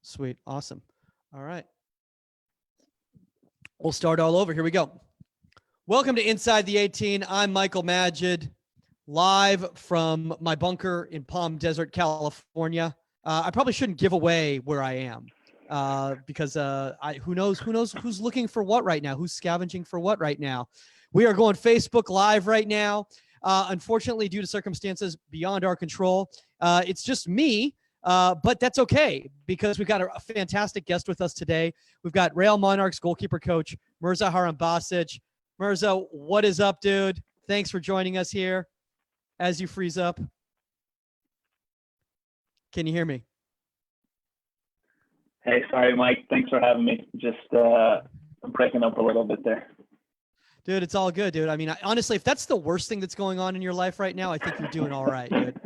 Sweet. Awesome. All right. We'll start all over. Here we go. Welcome to Inside the 18. I'm Michael Magid, live from my bunker in Palm Desert, California. I probably shouldn't give away where I am because who knows who's looking for what right now, who's scavenging for what right now. We are going Facebook Live right now. Unfortunately, due to circumstances beyond our control, it's just me. But that's okay because we've got a fantastic guest with us today. We've got Real Monarch's goalkeeper coach, Mirza Harambasic. Mirza, what is up, dude? Thanks for joining us here as you freeze up. Can you hear me? Hey, sorry, Mike. Thanks for having me. Just I'm breaking up a little bit there. Dude, it's all good, dude. I mean, honestly, if that's the worst thing that's going on in your life right now, I think you're doing all right, dude.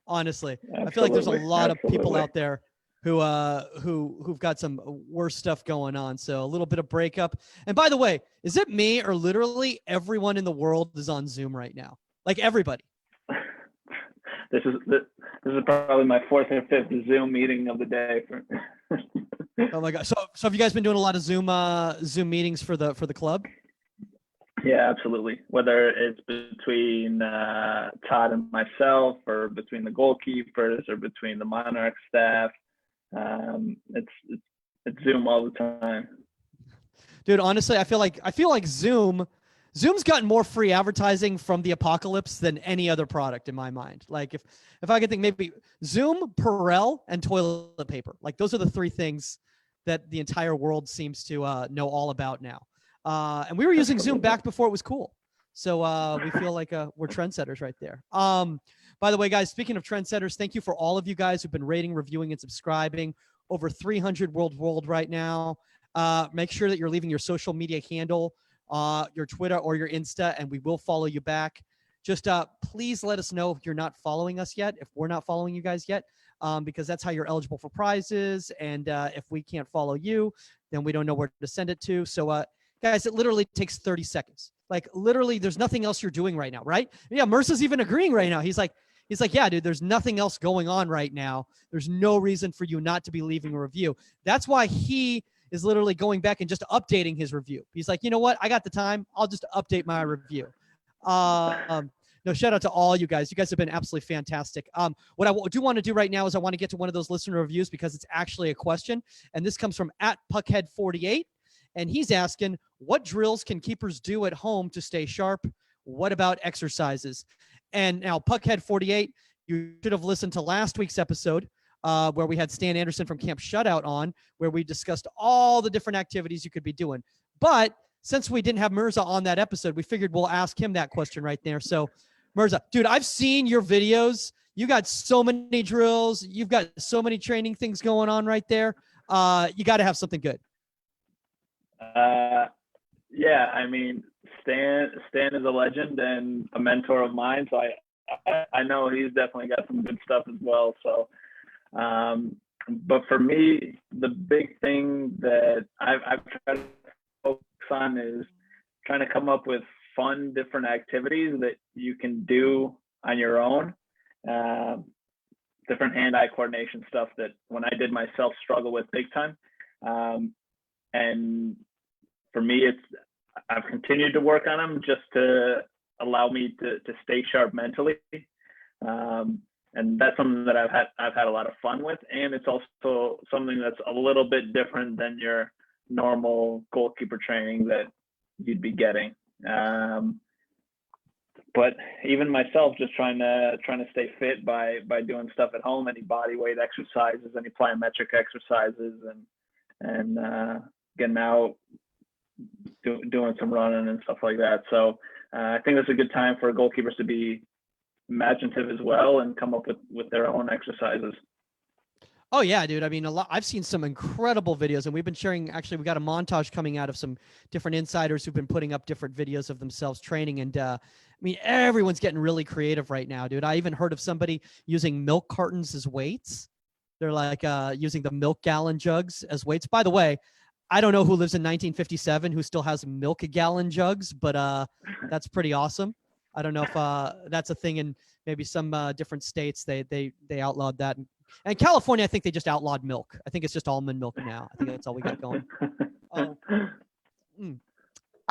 Honestly, Absolutely. I feel like there's a lot of people out there who've got some worse stuff going on. So a little bit of breakup. And by the way, is it me or literally everyone in the world is on Zoom right now? Like everybody. This is probably my fourth or fifth Zoom meeting of the day. Oh my God. So have you guys been doing a lot of Zoom meetings for the club? Yeah, absolutely. Whether it's between Todd and myself, or between the goalkeepers, or between the Monarch staff, it's Zoom all the time. Dude, honestly, I feel like Zoom's gotten more free advertising from the apocalypse than any other product in my mind. Like if I could think, maybe Zoom, Perel, and toilet paper. Like those are the three things that the entire world seems to know all about now. And we were using Zoom back before it was cool. So we feel like we're trendsetters right there. By the way, guys, speaking of trendsetters, thank you for all of you guys who've been rating, reviewing, and subscribing. Over 300 world right now. Make sure that you're leaving your social media handle, your Twitter or your Insta, and we will follow you back. Just please let us know if you're not following us yet, if we're not following you guys yet, because that's how you're eligible for prizes. And if we can't follow you, then we don't know where to send it to. So guys, it literally takes 30 seconds. Like literally there's nothing else you're doing right now, right? Yeah, Mirza's even agreeing right now. He's like, yeah, dude, there's nothing else going on right now. There's no reason for you not to be leaving a review. That's why he is literally going back and just updating his review. He's like, you know what? I got the time. I'll just update my review. No, shout out to all you guys. You guys have been absolutely fantastic. What I do want to do right now is I want to get to one of those listener reviews because it's actually a question. And this comes from @Puckhead48. And he's asking, what drills can keepers do at home to stay sharp? What about exercises? And now, Puckhead48, you should have listened to last week's episode where we had Stan Anderson from Camp Shutout on, where we discussed all the different activities you could be doing. But since we didn't have Mirza on that episode, we figured we'll ask him that question right there. So, Mirza, dude, I've seen your videos. You got so many drills. You've got so many training things going on right there. You got to have something good. Yeah, I mean, Stan is a legend and a mentor of mine, so I know he's definitely got some good stuff as well. So, but for me, the big thing that I've tried to focus on is trying to come up with fun, different activities that you can do on your own. Different hand-eye coordination stuff that when I did myself struggle with big time. And for me, I've continued to work on them just to allow me to stay sharp mentally. And that's something that I've had a lot of fun with. And it's also something that's a little bit different than your normal goalkeeper training that you'd be getting. But even myself, just trying to stay fit by doing stuff at home, any body weight exercises, any plyometric exercises, and getting out, doing some running and stuff like that. So I think that's a good time for goalkeepers to be imaginative as well and come up with their own exercises. Oh yeah, dude. I mean, I've seen some incredible videos, and we've been sharing. Actually, we got a montage coming out of some different insiders who've been putting up different videos of themselves training. And I mean, everyone's getting really creative right now, dude. I even heard of somebody using milk cartons as weights. They're like using the milk gallon jugs as weights. By the way, I don't know who lives in 1957 who still has milk gallon jugs, but that's pretty awesome. I don't know if that's a thing in maybe some different states. They outlawed that And California, I think they just outlawed milk. I think it's just almond milk now. I think that's all we got going.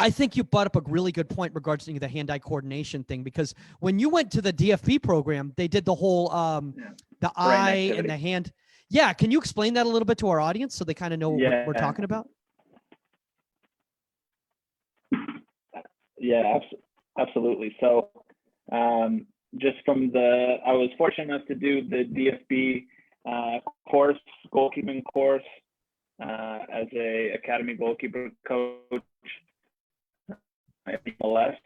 I think you brought up a really good point regarding the hand-eye coordination thing, because when you went to the DFP program, they did the whole the eye and the hand. Yeah, can you explain that a little bit to our audience so they kind of know what we're talking about? Yeah, absolutely. So just from I was fortunate enough to do the DFB course, goalkeeping course, as a academy goalkeeper coach at MLS.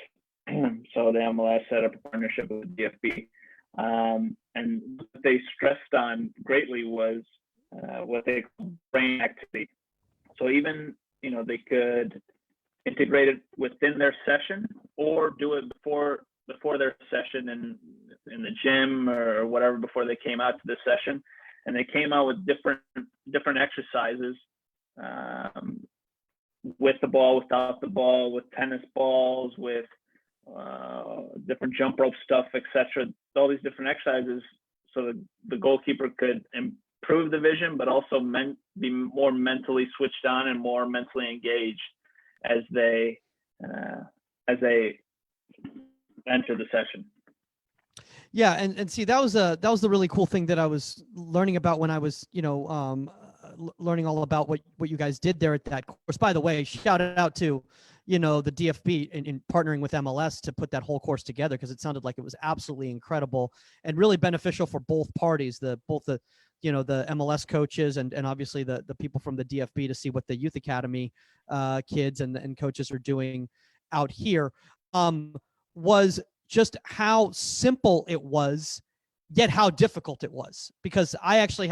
So the MLS set up a partnership with DFB. And what they stressed on greatly was what they call brain activity. So even, they could integrate it within their session or do it before their session in the gym or whatever, before they came out to the session. And they came out with different exercises, with the ball, without the ball, with tennis balls, with different jump rope stuff, etc. All these different exercises, so the goalkeeper could improve the vision, but also be more mentally switched on and more mentally engaged as they enter the session. Yeah, and see, that was the really cool thing that I was learning about when I was learning all about what you guys did there at that course. By the way, shout out to the DFB in partnering with MLS to put that whole course together, because it sounded like it was absolutely incredible and really beneficial for both parties, both the MLS coaches and obviously the people from the DFB, to see what the youth academy kids and coaches are doing out here. Was just how simple it was, yet how difficult it was, because I actually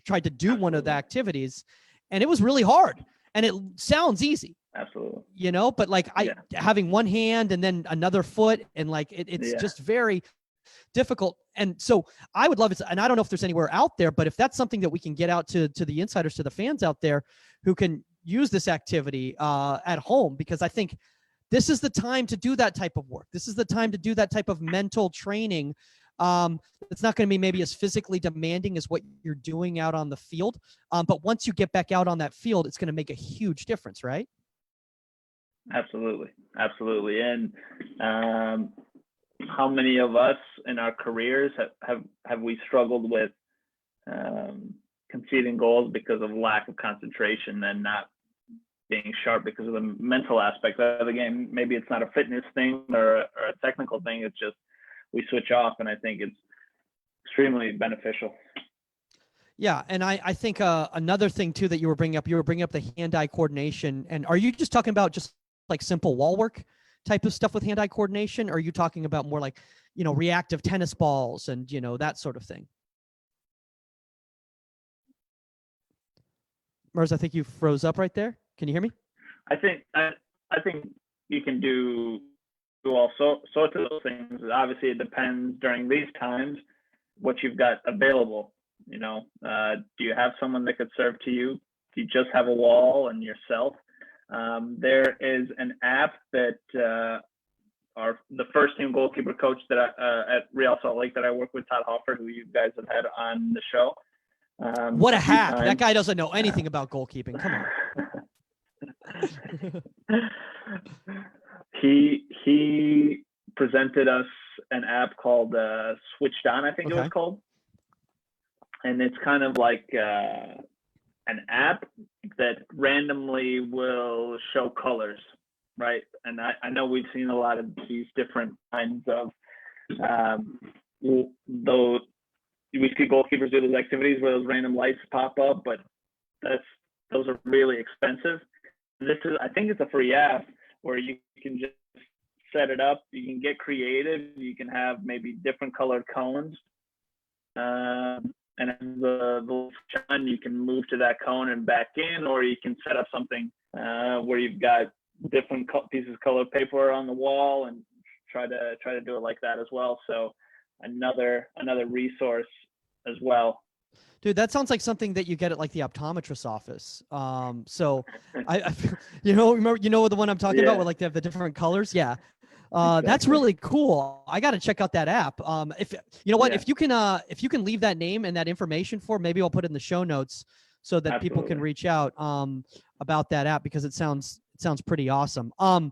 tried to do one of the activities, and it was really hard. And it sounds easy, absolutely, but like having one hand and then another foot, and like it's just very difficult. And so I would love it, and I don't know if there's anywhere out there, but if that's something that we can get out to the insiders, to the fans out there who can use this activity at home, because I think this is the time to do that type of work. This is the time to do that type of mental training. It's not going to be maybe as physically demanding as what you're doing out on the field. But once you get back out on that field, it's going to make a huge difference, right? Absolutely. Absolutely. And how many of us in our careers have we struggled with conceding goals because of lack of concentration and not being sharp because of the mental aspect of the game? Maybe it's not a fitness thing or a technical thing. It's just we switch off, and I think it's extremely beneficial. Yeah, and I think another thing too that you were bringing up the hand-eye coordination. And are you just talking about just like simple wall work type of stuff with hand-eye coordination? Or are you talking about more like, reactive tennis balls and, that sort of thing? Mirza, I think you froze up right there. Can you hear me? I think you can do all sorts of those things. Obviously, it depends during these times what you've got available. Do you have someone that could serve to you? Do you just have a wall and yourself? There is an app that the first team goalkeeper coach that at Real Salt Lake that I work with, Todd Hofford, who you guys have had on the show. What a hack! That guy doesn't know anything about goalkeeping. Come on. He presented us an app called Switched On, I think it was called. And it's kind of like an app that randomly will show colors, right? And I know we've seen a lot of these different kinds of, though we see goalkeepers do those activities where those random lights pop up, but those are really expensive. I think it's a free app where you can just set it up. You can get creative. You can have maybe different colored cones. And as the shine, you can move to that cone and back in, or you can set up something where you've got different pieces of colored paper on the wall and try to do it like that as well. So another resource as well. Dude, that sounds like something that you get at like the optometrist's office. So I remember, the one I'm talking about where like they have the different colors. Yeah. That's really cool. I got to check out that app. If you know what, Yeah. if you can leave that name and that information for, maybe I'll put it in the show notes so that people can reach out about that app, because it sounds pretty awesome. I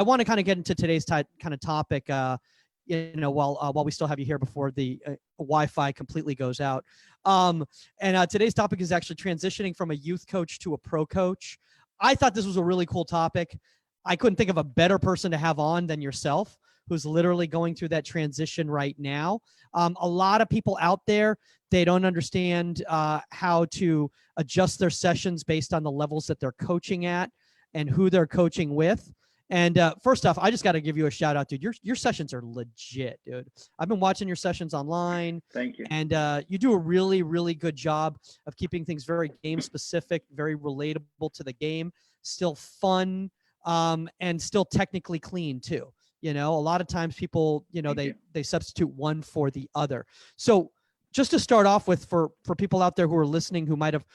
want to kind of get into today's kind of topic. While we still have you here before the Wi-Fi completely goes out. Today's topic is actually transitioning from a youth coach to a pro coach. I thought this was a really cool topic. I couldn't think of a better person to have on than yourself, who's literally going through that transition right now. A lot of people out there, they don't understand how to adjust their sessions based on the levels that they're coaching at and who they're coaching with. And first off, I just got to give you a shout out, dude. Your sessions are legit, dude. I've been watching your sessions online. Thank you. And you do a really, really good job of keeping things very game specific, very relatable to the game, still fun, and still technically clean too. A lot of times people, they substitute one for the other. So just to start off with, for people out there who are listening, who might have,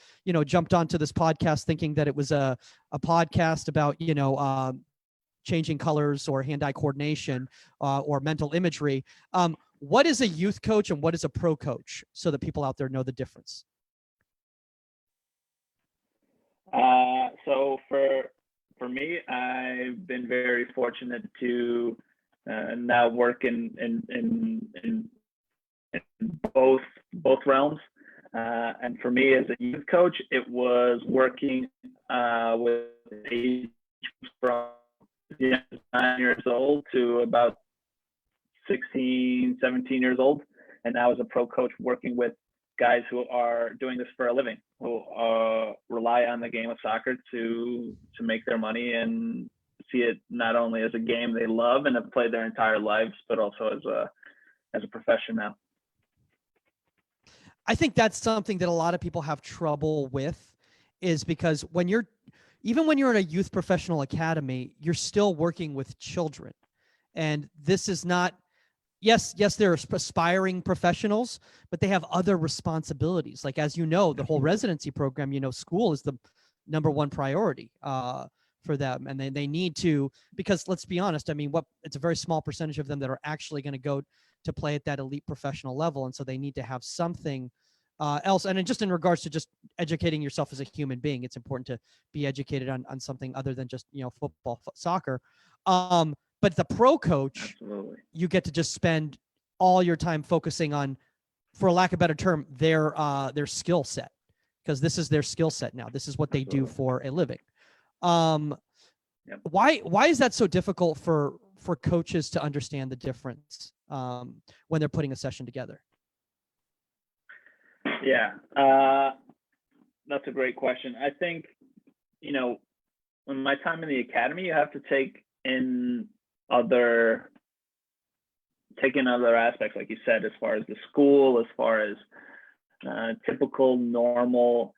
jumped onto this podcast thinking that it was a podcast about, changing colors or hand-eye coordination or mental imagery. What is a youth coach and what is a pro coach, so that people out there know the difference? So for me, I've been very fortunate to now work in both realms. And for me as a youth coach, it was working with age from 9 years old to about 16, 17 years old. And now as a pro coach, working with guys who are doing this for a living, who rely on the game of soccer to make their money and see it not only as a game they love and have played their entire lives, but also as a profession now. I think that's something that a lot of people have trouble with, is because even when you're in a youth professional academy, you're still working with children. And this is not, yes, they're aspiring professionals, but they have other responsibilities. Like, as you know, the whole residency program, school is the number one priority for them. And they need to, because let's be honest, I mean, it's a very small percentage of them that are actually going to go to play at that elite professional level. And so they need to have something else. And just in regards to just educating yourself as a human being, it's important to be educated on something other than just, football, soccer. But the pro coach, absolutely, you get to just spend all your time focusing on, for lack of a better term, their skill set, because this is their skill set now. This is what they do for a living. Yep. Why is that so difficult for coaches to understand the difference when they're putting a session together? Yeah, that's a great question. I think, in my time in the academy, you have to take in other aspects, like you said, as far as the school, as far as typical, normal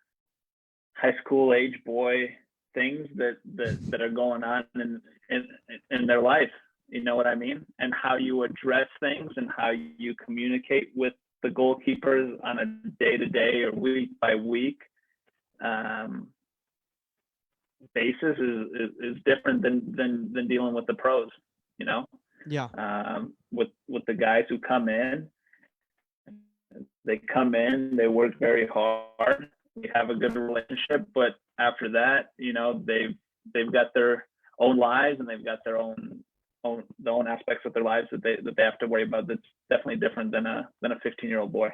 high school age boy things that are going on in their life. You know what I mean? And how you address things and how you communicate with the goalkeepers on a day-to-day or week-by-week basis is different than dealing with the pros. Yeah. With the guys who come in, they work very hard. We have a good relationship, but after that, they've got their own lives and they've got their own aspects of their lives that they have to worry about. That's definitely different than a 15-year-old boy.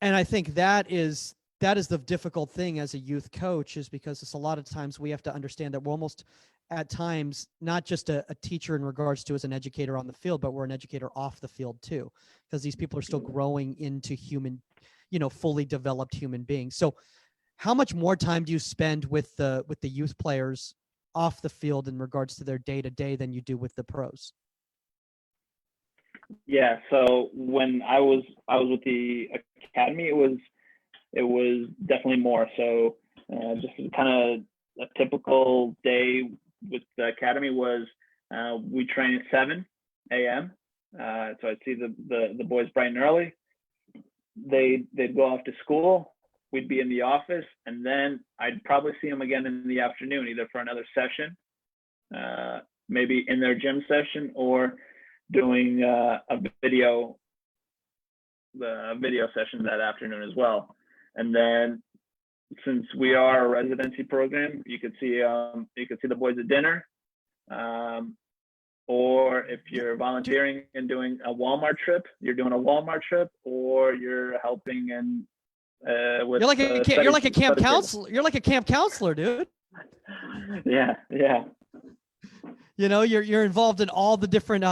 And I think that is the difficult thing as a youth coach, is because it's a lot of times we have to understand that we're almost at times not just a teacher in regards to as an educator on the field, but we're an educator off the field too, because these people are still growing into human, fully developed human beings. So how much more time do you spend with the youth players off the field in regards to their day-to-day than you do with the pros? Yeah, so when I was with the academy, it was definitely more. So just kind of a typical day with the academy was we train at 7 a.m. So I'd see the boys bright and early. They'd go off to school. We'd be in the office, and then I'd probably see them again in the afternoon, either for another session maybe in their gym session or doing the video session that afternoon as well. And then since we are a residency program, you could see the boys at dinner. Or if you're volunteering and doing a Walmart trip, you're doing a Walmart trip, or you're helping and with you're like a camp counselor. You're like a camp counselor, dude. Yeah. You know, you're involved in all the different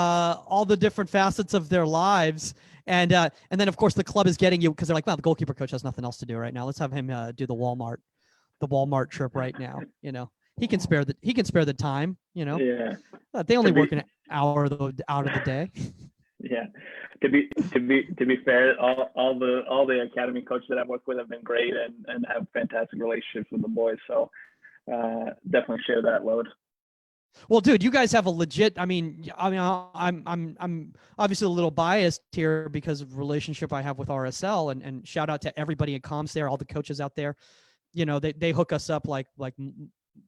facets of their lives. And then of course the club is getting you because they're like, well, the goalkeeper coach has nothing else to do right now. Let's have him do the Walmart trip right now. You know, he can spare the time. You know, yeah. They only work an hour out of the day. Yeah. To be fair, all the academy coaches that I've worked with have been great and have fantastic relationships with the boys. So definitely share that load. Well, dude, you guys have a legit. I'm obviously a little biased here because of the relationship I have with RSL, and shout out to everybody in comms there, all the coaches out there. You know, they hook us up like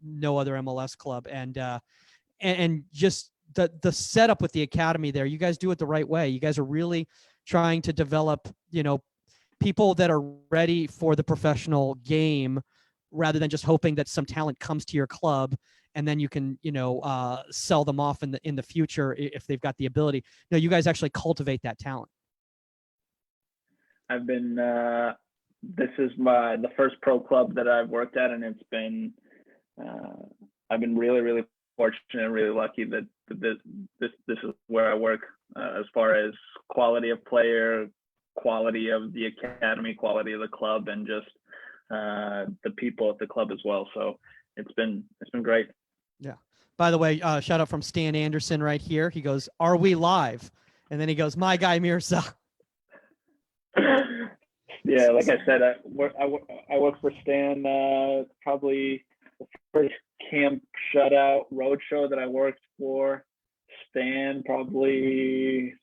no other MLS club, and just the setup with the academy there. You guys do it the right way. You guys are really trying to develop, you know, people that are ready for the professional game, rather than just hoping that some talent comes to your club and then you can, you know, sell them off in the future if they've got the ability. No, you guys actually cultivate that talent. I've been this is the first pro club that I've worked at, and it's been I've been really, really fortunate and really lucky that this is where I work as far as quality of player, quality of the academy, quality of the club, and just the people at the club as well. So it's been great. Yeah. By the way, shout out from Stan Anderson right here. He goes, "Are we live?" And then he goes, "My guy Mirza." Yeah, like I said, I worked for Stan probably the first camp shutout roadshow that I worked for Stan probably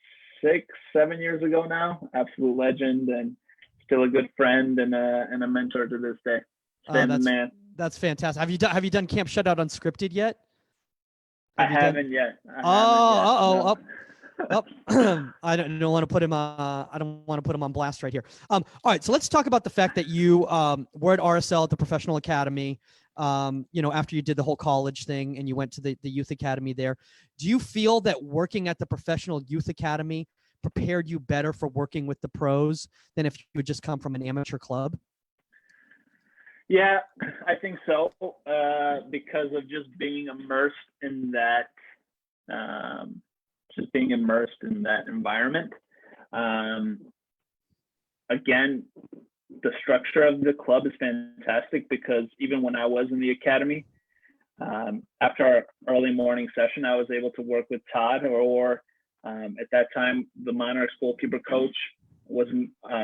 6-7 years ago now. Absolute legend and still a good friend and a mentor to this day. Stan the man. That's fantastic. Have you done Camp Shutout Unscripted yet? I haven't yet. Oh, I don't want to put him. I don't want to put him on blast right here. All right, so let's talk about the fact that you were at RSL at the Professional Academy. You know, after you did the whole college thing and you went to the youth academy there. Do you feel that working at the Professional Youth Academy prepared you better for working with the pros than if you had just come from an amateur club? Yeah, I think so, because of just being immersed in that, environment. Again, the structure of the club is fantastic because even when I was in the academy, after our early morning session, I was able to work with Todd or at that time, the Monarch's goalkeeper coach was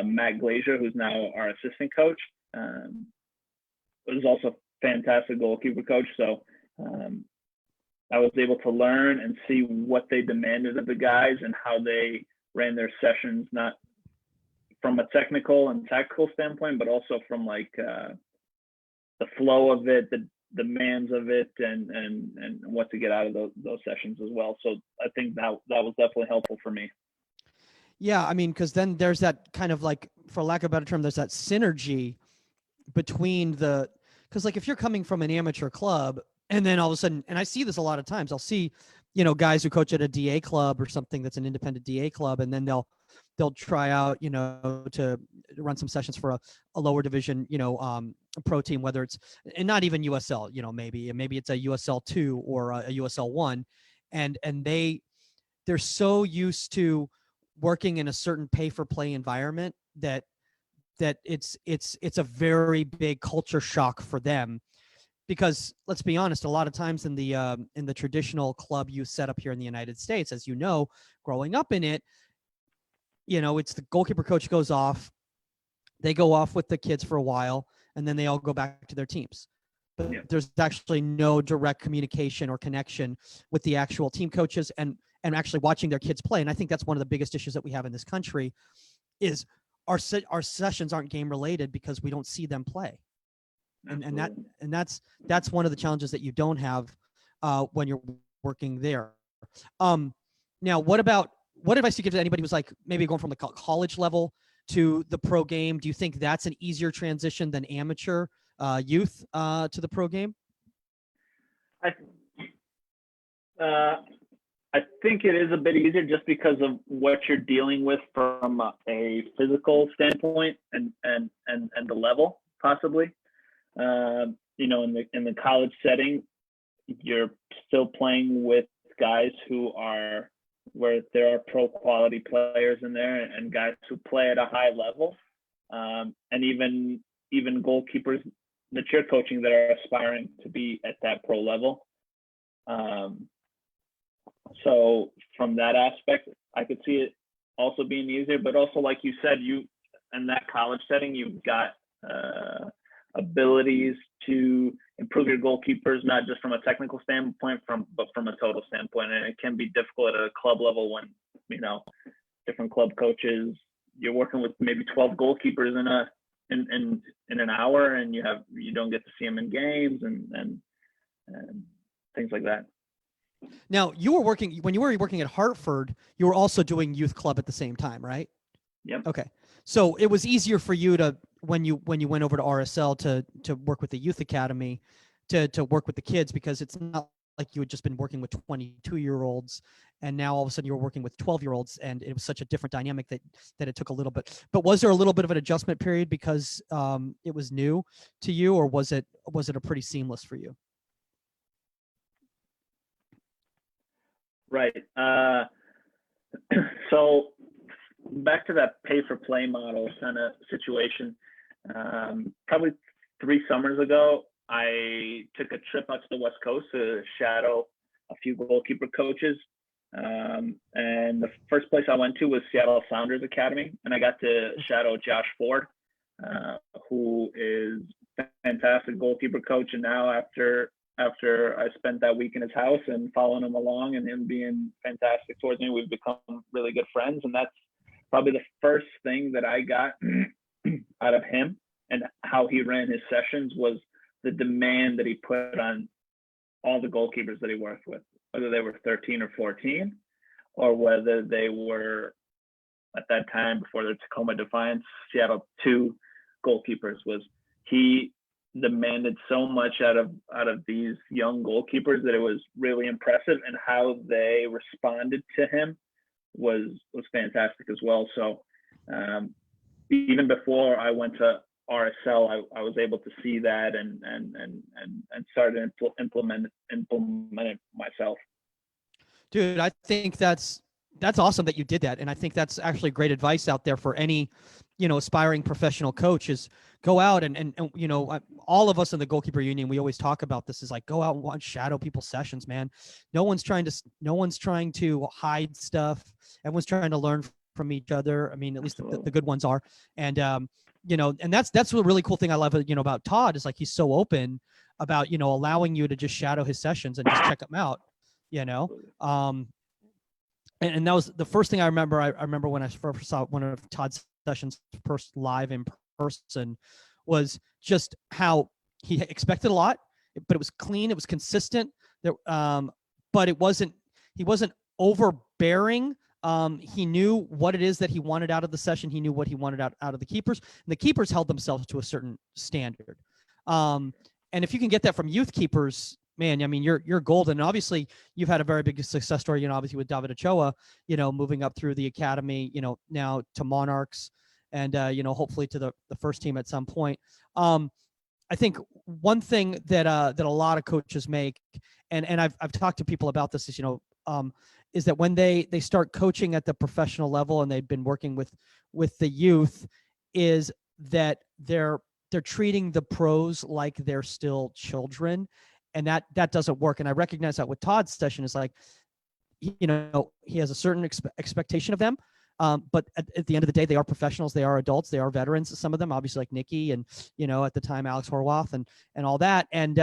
Matt Glazier, who's now our assistant coach. It was also a fantastic goalkeeper coach. So I was able to learn and see what they demanded of the guys and how they ran their sessions, not from a technical and tactical standpoint, but also from like the flow of it, the demands of it, and what to get out of those sessions as well. So I think that was definitely helpful for me. Yeah, I mean, because then there's that kind of like, for lack of a better term, there's that synergy between because like if you're coming from an amateur club and then all of a sudden, and I see this a lot of times, I'll see, you know, guys who coach at a DA club or something that's an independent DA club, and then they'll try out, you know, to run some sessions for a lower division, you know, pro team, whether it's, and not even USL, you know, maybe it's a USL 2 or a USL 1, and they're so used to working in a certain pay for play environment that it's a very big culture shock for them, because let's be honest, a lot of times in the traditional club you set up here in the United States, as you know, growing up in it, you know, it's the goalkeeper coach goes off, they go off with the kids for a while, and then they all go back to their teams. But there's actually no direct communication or connection with the actual team coaches and actually watching their kids play. And I think that's one of the biggest issues that we have in this country is our sessions aren't game related because we don't see them play. And that's one of the challenges that you don't have when you're working there. Now what advice do you give to anybody who's like maybe going from the college level to the pro game? Do you think that's an easier transition than amateur youth to the pro game? I I think it is a bit easier just because of what you're dealing with from a physical standpoint and the level possibly. You know, in the college setting, you're still playing with guys where there are pro quality players in there and guys who play at a high level, and even goalkeepers that you're coaching that are aspiring to be at that pro level. So from that aspect, I could see it also being easier, but also like you said, in that college setting, you've got abilities to improve your goalkeepers, not just from a technical standpoint, but from a total standpoint. And it can be difficult at a club level when, you know, different club coaches, you're working with maybe 12 goalkeepers in an hour, and you don't get to see them in games and things like that. Now, when you were working at Hartford, you were also doing youth club at the same time, right? Yep. Okay. So it was easier for you to, when you went over to RSL to work with the youth academy, to work with the kids, because it's not like you had just been working with 22-year-olds and now all of a sudden you were working with 12-year-olds, and it was such a different dynamic that it took a little bit. But was there a little bit of an adjustment period because it was new to you, or was it a pretty seamless for you? Right. So back to that pay for play model kind of situation. Probably 3 summers ago, I took a trip out to the West Coast to shadow a few goalkeeper coaches. And the first place I went to was Seattle Sounders Academy, and I got to shadow Josh Ford, who is a fantastic goalkeeper coach. And now after I spent that week in his house and following him along and him being fantastic towards me, we've become really good friends. And that's probably the first thing that I got out of him and how he ran his sessions was the demand that he put on all the goalkeepers that he worked with, whether they were 13 or 14, or whether they were, at that time before the Tacoma Defiance, Seattle 2 goalkeepers. Was he demanded so much out of these young goalkeepers that it was really impressive, and how they responded to him was fantastic as well. So even before I went to RSL, I was able to see that and started to implement it myself. Dude, I think that's awesome that you did that, and I think that's actually great advice out there for any, you know, aspiring professional coach, is go out and you know, all of us in the goalkeeper union, we always talk about this, is like, go out and shadow people's sessions, man. No one's trying to hide stuff. Everyone's trying to learn from each other. I mean, at least the good ones are. And you know, and that's the really cool thing I love, you know, about Todd, is like, he's so open about, you know, allowing you to just shadow his sessions and just check them out, you know. And that was the first thing I remember. I remember when I first saw one of Todd's sessions first live in person, was just how he expected a lot, but it was clean, it was consistent. There, but he wasn't overbearing. He knew what it is that he wanted out of the session. He knew what he wanted out of the keepers, and the keepers held themselves to a certain standard. And if you can get that from youth keepers, man, I mean, you're golden. And obviously, you've had a very big success story, you know, obviously with David Ochoa, you know, moving up through the academy, you know, now to Monarchs, and you know, hopefully to the first team at some point. I think one thing that a lot of coaches make, and I've talked to people about this, is, you know, is that when they start coaching at the professional level and they've been working with the youth, is that they're treating the pros like they're still children. And that doesn't work. And I recognize that with Todd's session, is like, you know, he has a certain expectation of them. But at the end of the day, they are professionals, they are adults, they are veterans. Some of them, obviously, like Nikki and, you know, at the time, Alex Horwath and all that. And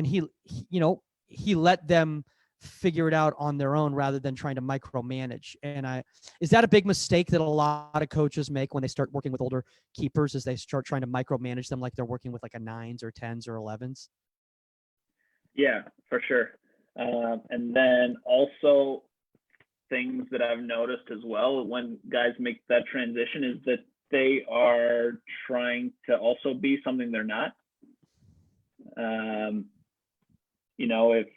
he, you know, he let them figure it out on their own rather than trying to micromanage. And is that a big mistake that a lot of coaches make when they start working with older keepers, is they start trying to micromanage them like they're working with like a 9s or 10s or 11s? Yeah, for sure. And then also things that I've noticed as well when guys make that transition is that they are trying to also be something they're not. If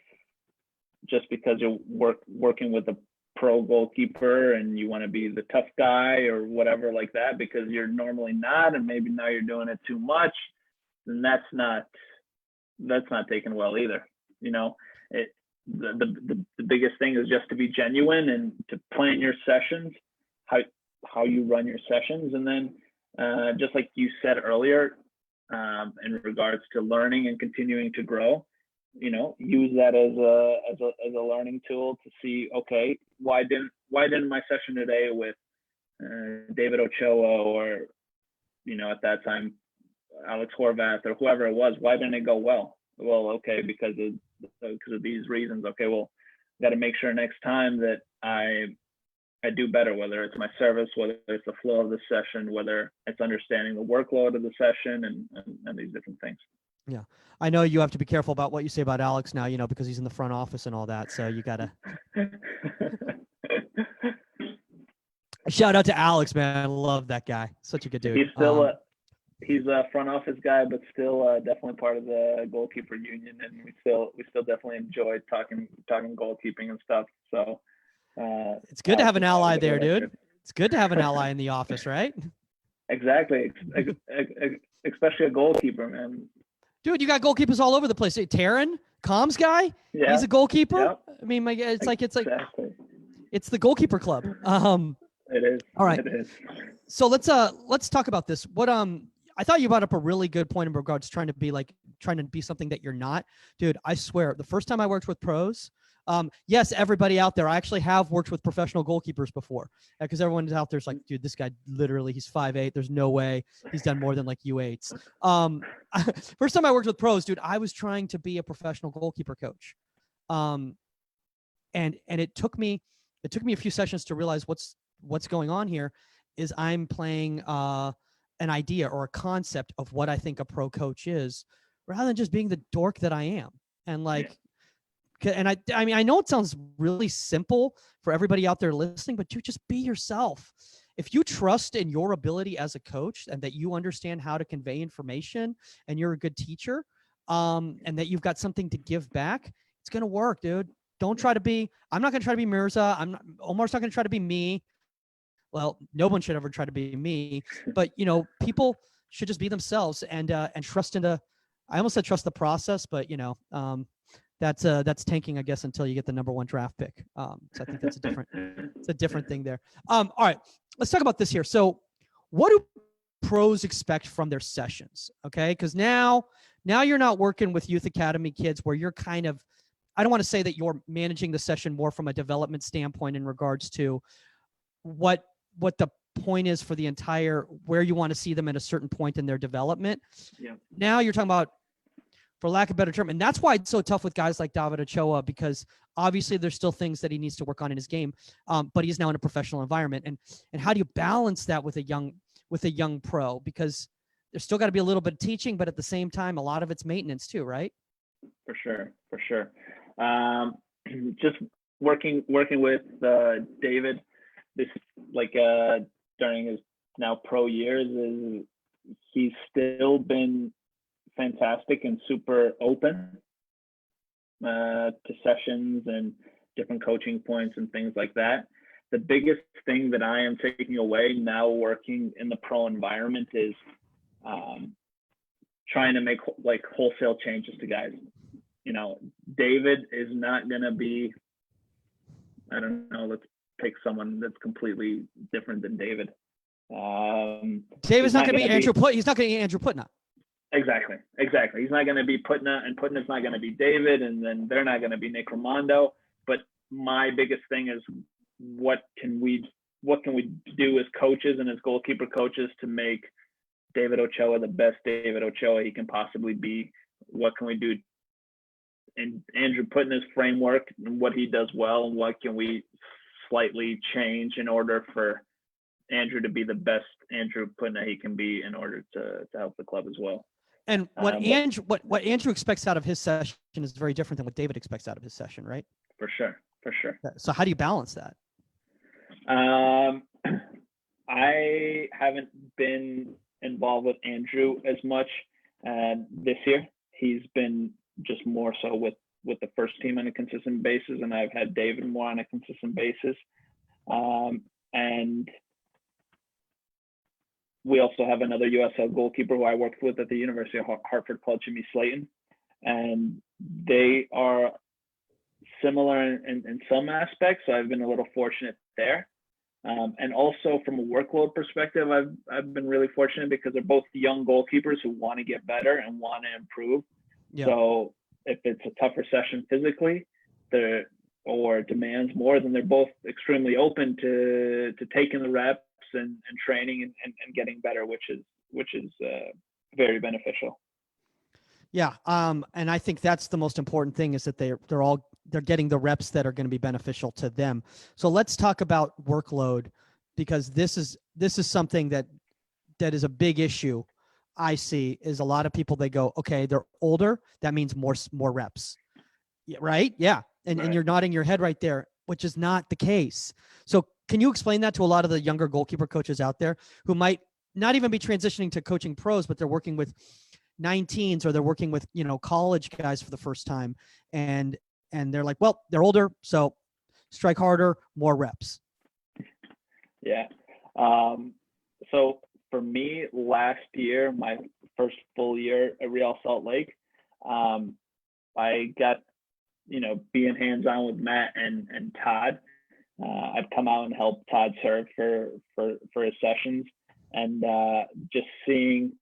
just because you're working with a pro goalkeeper and you want to be the tough guy or whatever like that because you're normally not, and maybe now you're doing it too much, then that's not taken well either. The biggest thing is just to be genuine and to plan your sessions, how you run your sessions, and then just like you said earlier, in regards to learning and continuing to grow, use that as a learning tool to see, okay, why didn't my session today with David Ochoa or at that time Alex Horvath or whoever it was, why didn't it go well? Well, okay, because of these reasons. Okay, well, got to make sure next time that I do better, whether it's my service, whether it's the flow of the session, whether it's understanding the workload of the session and these different things. Yeah. I know you have to be careful about what you say about Alex now, because he's in the front office and all that. So you got to shout out to Alex, man. I love that guy. Such a good dude. He's still he's a front office guy, but still definitely part of the goalkeeper union. And we still definitely enjoy talking goalkeeping and stuff. So it's good to have an ally there, dude. It's good to have an ally in the office, right? Exactly. Especially a goalkeeper, man. Dude, you got goalkeepers all over the place. Hey, Taryn, comms guy, yeah. He's a goalkeeper. Yep. I mean, it's like exactly. It's the goalkeeper club. It is. All right. It is. So let's talk about this. What I thought you brought up a really good point in regards to trying to be something that you're not. Dude, I swear, the first time I worked with pros, yes, everybody out there, I actually have worked with professional goalkeepers before, because everyone's out there's like, dude, this guy literally, he's 5'8". There's no way he's done more than like U8s. First time I worked with pros, dude, I was trying to be a professional goalkeeper coach. And it took me a few sessions to realize what's going on here is I'm playing an idea or a concept of what I think a pro coach is, rather than just being the dork that I am. And and I mean, I know it sounds really simple for everybody out there listening, but dude, just be yourself. If you trust in your ability as a coach and that you understand how to convey information and you're a good teacher, and that you've got something to give back, it's going to work, dude. I'm not going to try to be Mirza. Omar's not going to try to be me. Well, no one should ever try to be me, but people should just be themselves and trust I almost said trust the process, but that's tanking, I guess, until you get the number 1 draft pick. So I think that's it's a different thing there. All right, let's talk about this here. So what do pros expect from their sessions? Okay. Cause now you're not working with youth academy kids where you're kind of, I don't want to say that you're managing the session more from a development standpoint in regards to what the point is for the entire, where you want to see them at a certain point in their development. Yeah. Now you're talking about, for lack of a better term, and that's why it's so tough with guys like David Ochoa, because obviously there's still things that he needs to work on in his game, but he's now in a professional environment. And how do you balance that with a young pro? Because there's still got to be a little bit of teaching, but at the same time, a lot of it's maintenance too, right? For sure. Just working with David, this during his now pro years, is he's still been fantastic and super open to sessions and different coaching points and things like that. The biggest thing that I am taking away now working in the pro environment is trying to make wholesale changes to guys. David is not going to be, I don't know, let's pick someone that's completely different than David. David's not going to be Andrew Putna. He's not going to be Andrew Putna. Exactly. He's not going to be Putna, and Putna's not going to be David, and then they're not going to be Nick Raimondo. But my biggest thing is what can we do as coaches and as goalkeeper coaches to make David Ochoa the best David Ochoa he can possibly be? What can we do in Andrew Putna's framework and what he does well, and what can we slightly change in order for Andrew to be the best Andrew Putna he can be in order to help the club as well? And what Andrew expects out of his session is very different than what David expects out of his session, right? For sure. So how do you balance that? I haven't been involved with Andrew as much this year. He's been just more so with the first team on a consistent basis, and I've had David more on a consistent basis. And we also have another USL goalkeeper who I worked with at the University of Hartford called Jimmy Slayton, and they are similar in some aspects. So I've been a little fortunate there. And also from a workload perspective, I've been really fortunate because they're both young goalkeepers who want to get better and want to improve. Yeah. So if it's a tougher session physically, or demands more, then they're both extremely open to taking the reps and training and getting better, which is very beneficial. Yeah. And I think that's the most important thing, is that they're getting the reps that are going to be beneficial to them. So let's talk about workload, because this is something that is a big issue. I see is a lot of people, they go, okay, they're older. That means more reps. Right. Yeah. And you're nodding your head right there, which is not the case. So can you explain that to a lot of the younger goalkeeper coaches out there who might not even be transitioning to coaching pros, but they're working with 19s, or they're working with, college guys for the first time. And they're like, well, they're older, so strike harder, more reps. Yeah. So for me, last year, my first full year at Real Salt Lake, I got, being hands-on with Matt and Todd. I've come out and helped Todd serve for his sessions, and just seeing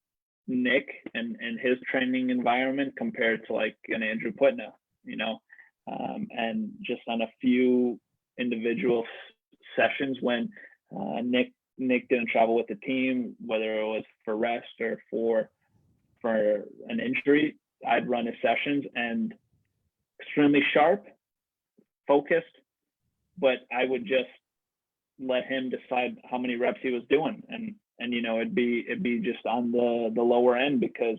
Nick and his training environment compared to like an Andrew Putna, and just on a few individual sessions when Nick didn't travel with the team, whether it was for rest or for an injury, I'd run his sessions, and extremely sharp, focused, but I would just let him decide how many reps he was doing, and it'd be just on the lower end, because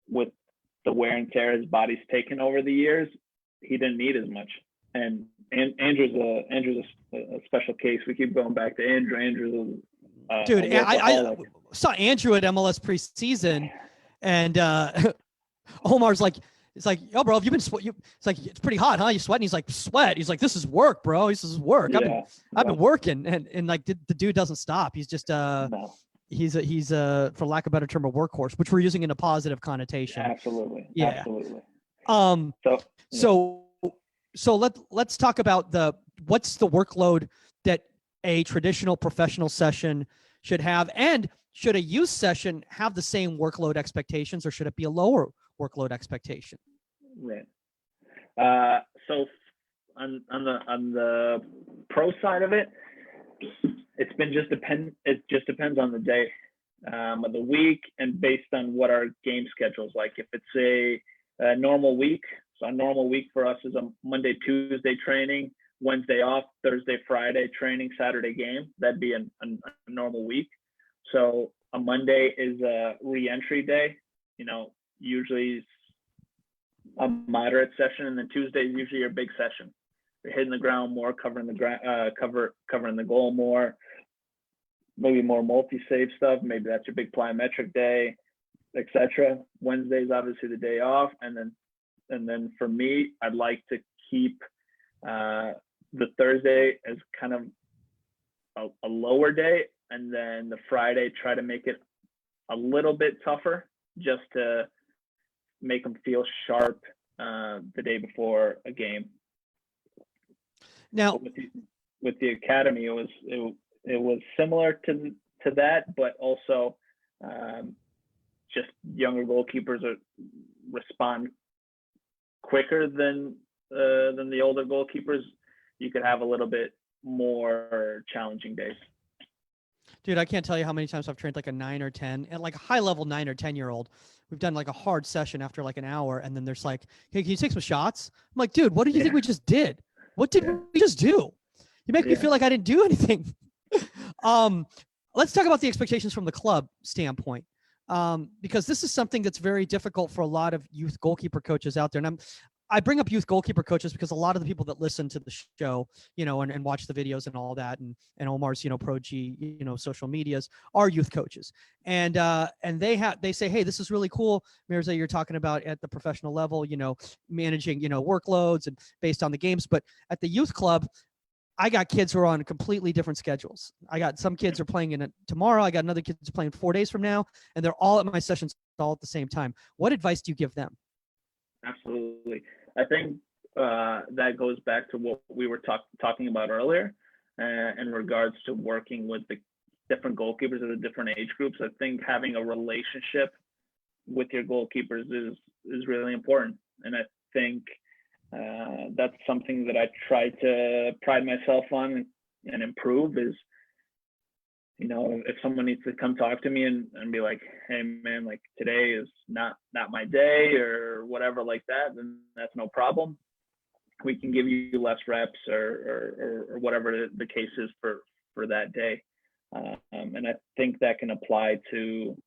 with the wear and tear his body's taken over the years, he didn't need as much. And Andrew's a special case. We keep going back to Andrew. Andrew's dude. I saw Andrew at MLS preseason, and Omar's like, it's like, yo, bro, have you been it's like, it's pretty hot, huh? You sweating? He's like, sweat. He's like, this is work, bro. This is work. Yeah, I've been working, and like the dude doesn't stop. He's just no. He's for lack of a better term, a workhorse, which we're using in a positive connotation. Absolutely. Yeah. Absolutely. So let's talk about what's the workload that a traditional professional session should have, and should a youth session have the same workload expectations, or should it be a lower workload expectation? Right. So on the pro side of it, it just depends on the day of the week, and based on what our game schedule is like. If it's a normal week, so a normal week for us is a Monday, Tuesday training, Wednesday off, Thursday, Friday training, Saturday game. That'd be a normal week. So a Monday is a re-entry day, usually a moderate session, and then Tuesday is usually your big session. You're hitting the ground more, covering the goal more, maybe more multi-save stuff. Maybe that's your big plyometric day, etc. Wednesday is obviously the day off, and then for me, I'd like to keep the Thursday as kind of a lower day, and then the Friday try to make it a little bit tougher, just to make them feel sharp the day before a game. Now, with the academy, it was similar to that, but also just younger goalkeepers respond quicker than the older goalkeepers. You could have a little bit more challenging days. Dude, I can't tell you how many times I've trained like a 9 or 10, and like a high level 9 or 10-year-old. We've done like a hard session after like an hour, and then there's like, hey, can you take some shots? I'm like, dude, what do you think we just did? What did we just do? You make me feel like I didn't do anything. Let's talk about the expectations from the club standpoint. because this is something that's very difficult for a lot of youth goalkeeper coaches out there. And I bring up youth goalkeeper coaches because a lot of the people that listen to the show, and watch the videos and all that, and Omar's, Pro G, social medias are youth coaches. And they say, hey, this is really cool, Mirza, you're talking about at the professional level, managing, workloads and based on the games. But at the youth club, I got kids who are on completely different schedules. I got some kids are playing in it tomorrow. I got another kids playing 4 days from now, and they're all at my sessions all at the same time. What advice do you give them? Absolutely. I think that goes back to what we were talking about earlier in regards to working with the different goalkeepers of the different age groups. I think having a relationship with your goalkeepers is really important. And I think that's something that I try to pride myself on and improve is, if someone needs to come talk to me and be like, hey man, like today is not my day or whatever like that, then that's no problem. We can give you less reps or whatever the case is for that day. And I think that can apply to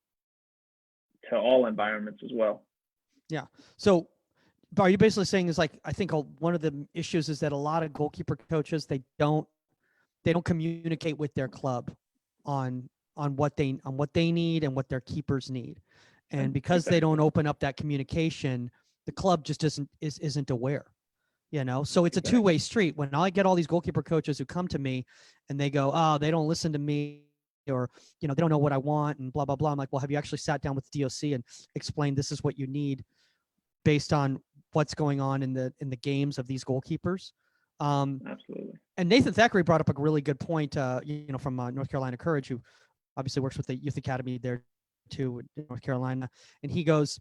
all environments as well. Yeah. So are you basically saying is like, I think one of the issues is that a lot of goalkeeper coaches, they don't communicate with their club on what they need and what their keepers need. And because they don't open up that communication, the club just isn't aware, so it's a two-way street. When I get all these goalkeeper coaches who come to me and they go, oh, they don't listen to me, or they don't know what I want and blah blah blah. I'm like, well, have you actually sat down with DOC and explained this is what you need based on what's going on in the games of these goalkeepers? Absolutely. And Nathan Thackeray brought up a really good point, from North Carolina Courage, who obviously works with the youth academy there too in North Carolina. And he goes,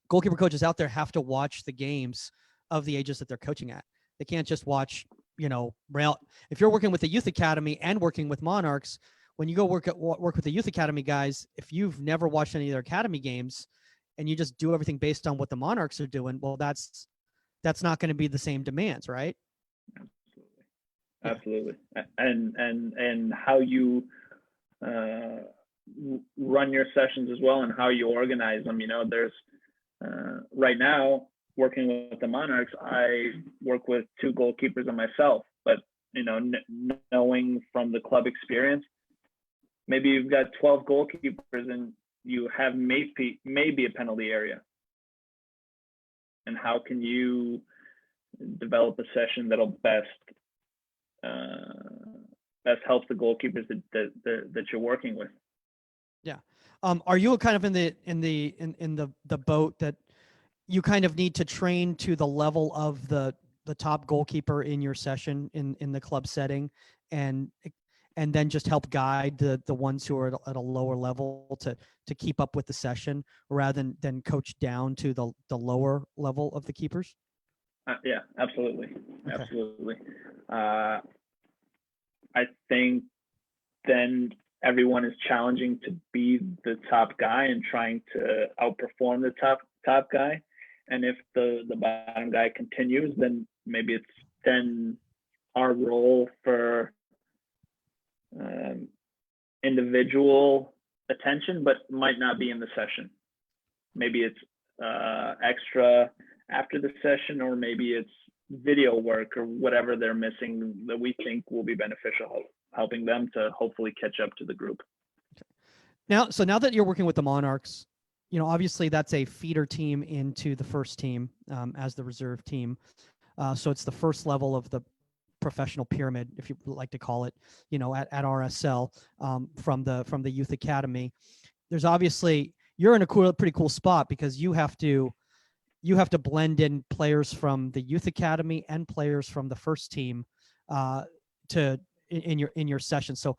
goalkeeper coaches out there have to watch the games of the ages that they're coaching at. They can't just watch, if you're working with the youth academy and working with Monarchs, when you go work with the youth academy guys, if you've never watched any of their academy games and you just do everything based on what the Monarchs are doing, well, that's not going to be the same demands, right? Absolutely. And how you run your sessions as well and how you organize them. There's right now working with the Monarchs, I work with 2 goalkeepers and myself, but knowing from the club experience, maybe you've got 12 goalkeepers and you have maybe a penalty area. And how can you develop a session that'll best help the goalkeepers that you're working with? Yeah. Are you kind of in the boat that you kind of need to train to the level of the top goalkeeper in your session in the club setting, and then just help guide the ones who are at a lower level to keep up with the session rather than coach down to the lower level of the keepers? Yeah, absolutely. Okay. Absolutely. I think then everyone is challenging to be the top guy and trying to outperform the top guy. And if the bottom guy continues, then maybe it's then our role for individual attention, but might not be in the session. Maybe it's extra after the session, or maybe it's video work or whatever they're missing that we think will be beneficial, helping them to hopefully catch up to the group. Okay. Now that you're working with the Monarchs, obviously that's a feeder team into the first team as the reserve team. So it's the first level of the professional pyramid, if you like to call it, at RSL from the youth academy. There's obviously, you're in a pretty cool spot because you have to blend in players from the youth academy and players from the first team in your session. So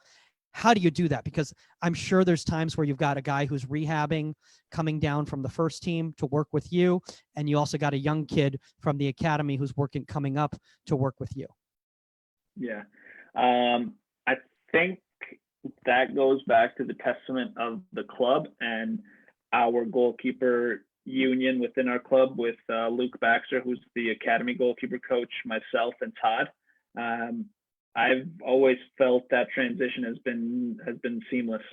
how do you do that? Because I'm sure there's times where you've got a guy who's rehabbing, coming down from the first team to work with you, and you also got a young kid from the academy who's coming up to work with you. Yeah. I think that goes back to the testament of the club and our goalkeeper union within our club with Luke Baxter, who's the academy goalkeeper coach, myself, and Todd. I've always felt that transition has been seamless.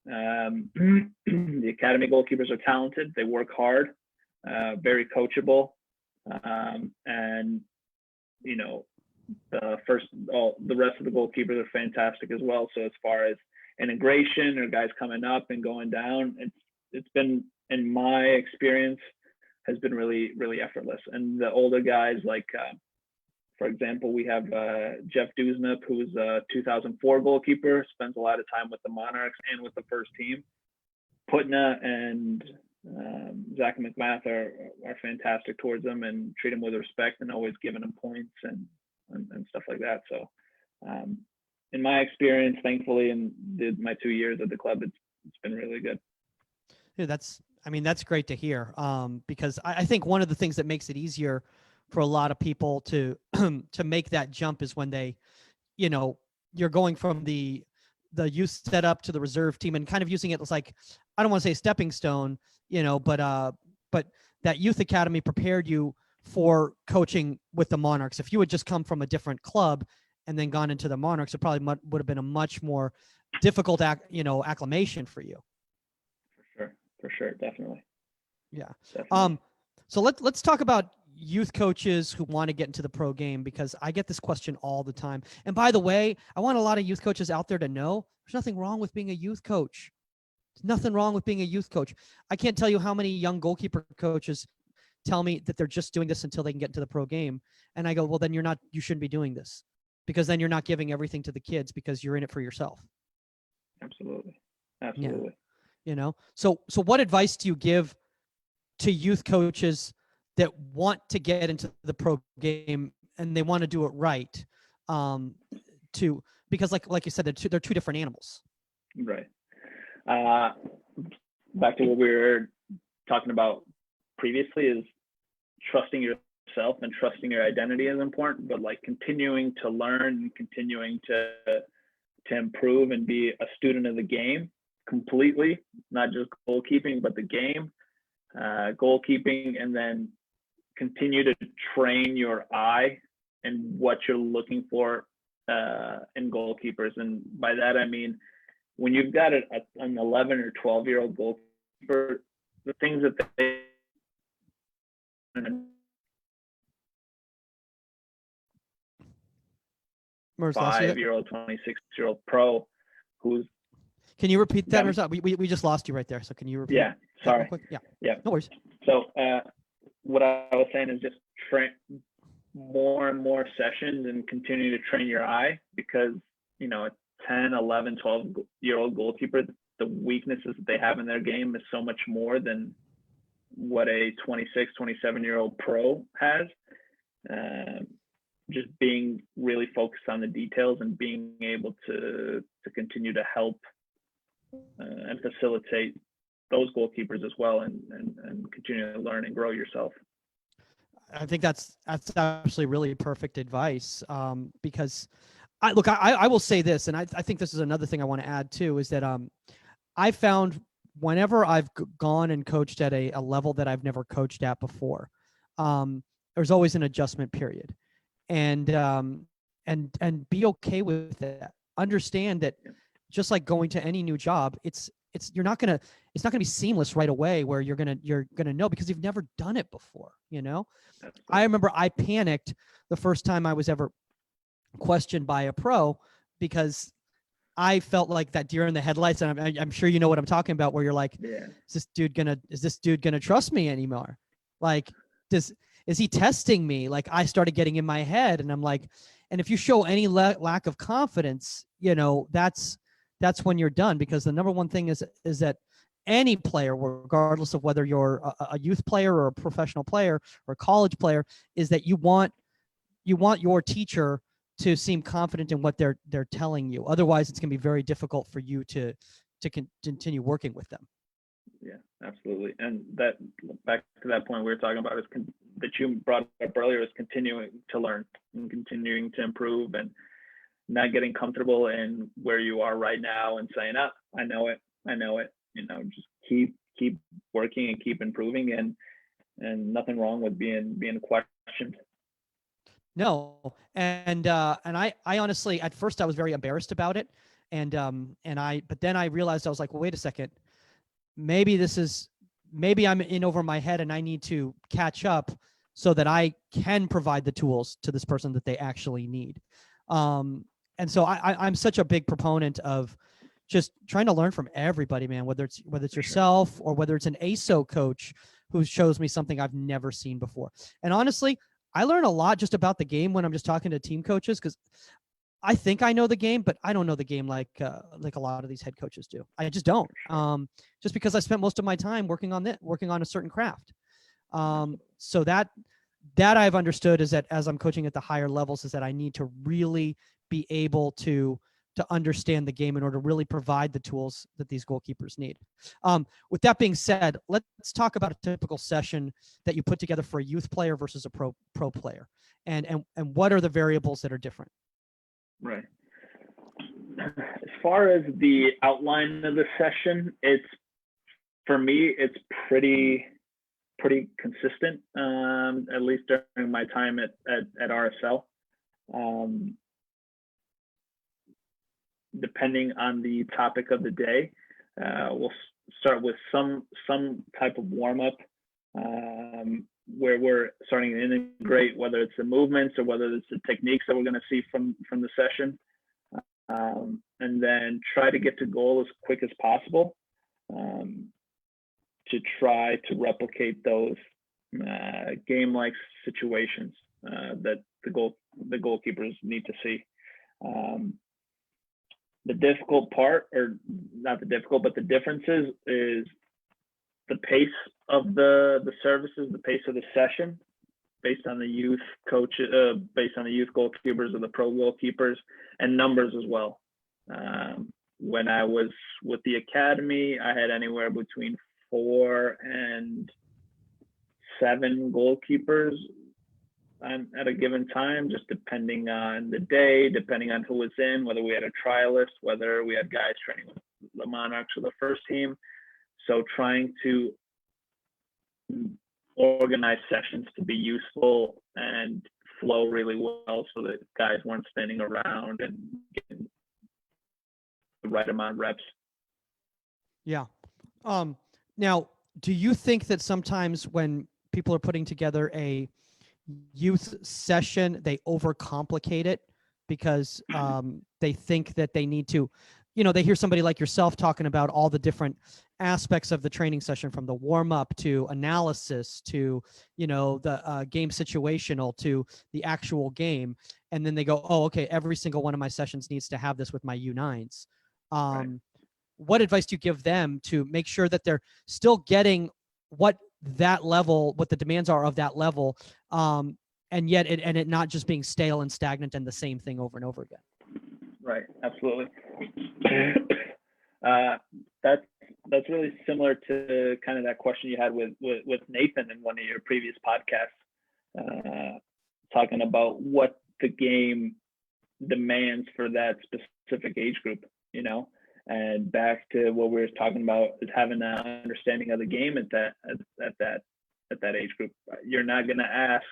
The academy goalkeepers are talented. They work hard, very coachable, and the rest of the goalkeepers are fantastic as well. So as far as integration or guys coming up and going down, it's been, in my experience, has been really, really effortless. And the older guys, like for example, we have Jeff Dusnup, who's a 2004 goalkeeper, spends a lot of time with the Monarchs and with the first team. Putna and Zach McMath are fantastic towards them and treat them with respect and always giving them points and stuff like that. So in my experience, thankfully, in my 2 years at the club, it's been really good. Yeah, that's great to hear, because I think one of the things that makes it easier for a lot of people to to make that jump is when they, you're going from the youth setup to the reserve team and kind of using it as like, I don't want to say stepping stone, but that youth academy prepared you for coaching with the Monarchs. If you had just come from a different club and then gone into the Monarchs, it probably would have been a much more difficult acclimation for you. For sure, definitely. Yeah. Definitely. So let's talk about youth coaches who want to get into the pro game, because I get this question all the time. And by the way, I want a lot of youth coaches out there to know there's nothing wrong with being a youth coach. There's nothing wrong with being a youth coach. I can't tell you how many young goalkeeper coaches tell me that they're just doing this until they can get into the pro game. And I go, well, then you shouldn't be doing this, because then you're not giving everything to the kids because you're in it for yourself. Absolutely. Yeah. So what advice do you give to youth coaches that want to get into the pro game and they want to do it right? Because like you said, they're two different animals. Right. Back to what we were talking about previously, is trusting yourself and trusting your identity is important, but like continuing to learn and continuing to improve and be a student of the game completely, not just goalkeeping, but the game, goalkeeping, and then continue to train your eye and what you're looking for in goalkeepers. And by that, I mean, when you've got an 11 or 12-year-old goalkeeper, the things that they Mirza, 5-year-old, 26-year-old pro who's. Can you repeat that, Mirza? We just lost you right there. So can you repeat? Yeah, sorry. Yeah, no worries. So what I was saying is just train more and more sessions and continue to train your eye, because a 10, 11, 12-year-old goalkeeper, the weaknesses that they have in their game is so much more than what a 26, 27-year-old pro has. Just being really focused on the details and being able to continue to help and facilitate those goalkeepers as well, and continue to learn and grow yourself. I think that's actually really perfect advice, because I will say this, and I think this is another thing I want to add too, is that I found whenever I've gone and coached at a level that I've never coached at before, there's always an adjustment period, and be okay with that. Understand that just like going to any new job, it's not gonna be seamless right away where you're gonna know, because you've never done it before. I remember I panicked the first time I was ever questioned by a pro, because I felt like that deer in the headlights, and I'm sure you know what I'm talking about, where you're like, yeah, is this dude gonna trust me anymore? Like, is he testing me? Like, I started getting in my head, and I'm like, and if you show any lack of confidence, that's when you're done, because the number one thing is that any player, regardless of whether you're a youth player or a professional player or a college player, is that you want your teacher to seem confident in what they're telling you. Otherwise, it's going to be very difficult for you to continue working with them. Yeah, absolutely. And that, back to that point we were talking about, is that you brought up earlier, is continuing to learn and continuing to improve, and not getting comfortable in where you are right now and saying, I know it. Just keep working and keep improving, and nothing wrong with being questioned. No, and I honestly, at first I was very embarrassed about it, But then I realized, I was like, well, wait a second, maybe I'm in over my head and I need to catch up so that I can provide the tools to this person that they actually need. And so I'm such a big proponent of just trying to learn from everybody, man, whether it's yourself or whether it's an ASO coach who shows me something I've never seen before. And honestly, I learn a lot just about the game when I'm just talking to team coaches, because I think I know the game, but I don't know the game like a lot of these head coaches do. I just don't. Just because I spent most of my time working on a certain craft. So that I've understood is that as I'm coaching at the higher levels, is that I need to really be able to understand the game in order to really provide the tools that these goalkeepers need. With that being said, let's talk about a typical session that you put together for a youth player versus a pro player, and what are the variables that are different? Right. As far as the outline of the session, for me, it's pretty consistent, at least during my time at RSL. Depending on the topic of the day, we'll start with some type of warm-up where we're starting to integrate, whether it's the movements or whether it's the techniques that we're going to see from the session, and then try to get to goal as quick as possible, to try to replicate those game-like situations that the goalkeepers need to see. The difficult part, or not the difficult, but the differences is the pace of the services, the pace of the session, based on the youth coaches, based on the youth goalkeepers or the pro goalkeepers, and numbers as well. When I was with the academy, I had anywhere between 4 and 7 goalkeepers at a given time, just depending on the day, depending on who was in, whether we had a trialist, whether we had guys training with the Monarchs or the first team. So trying to organize sessions to be useful and flow really well so that guys weren't spinning around and getting the right amount of reps. Yeah. Now, do you think that sometimes when people are putting together a youth session, they overcomplicate it because they think that they need to, they hear somebody like yourself talking about all the different aspects of the training session, from the warm up to analysis to, the game situational to the actual game. And then they go, oh, okay, every single one of my sessions needs to have this with my U9s. Right. What advice do you give them to make sure that they're still getting what the demands are of that level, and yet it not just being stale and stagnant and the same thing over and over again? Right, absolutely. That's really similar to kind of that question you had with Nathan in one of your previous podcasts, talking about what the game demands for that specific age group, and back to what we were talking about is having an understanding of the game at that age group. You're not going to ask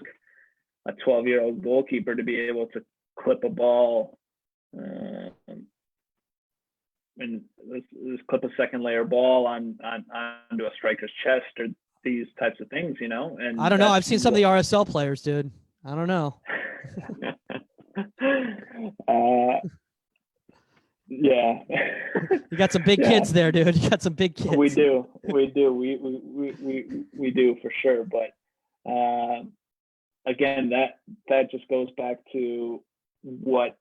a 12-year-old goalkeeper to be able to clip a ball and let's clip a second layer ball onto a striker's chest, or these types of things, And I don't know. I've seen some of the RSL players, dude. I don't know. Yeah. You got some big kids there, dude. You got some big kids. We do. We do for sure. But again, that just goes back to what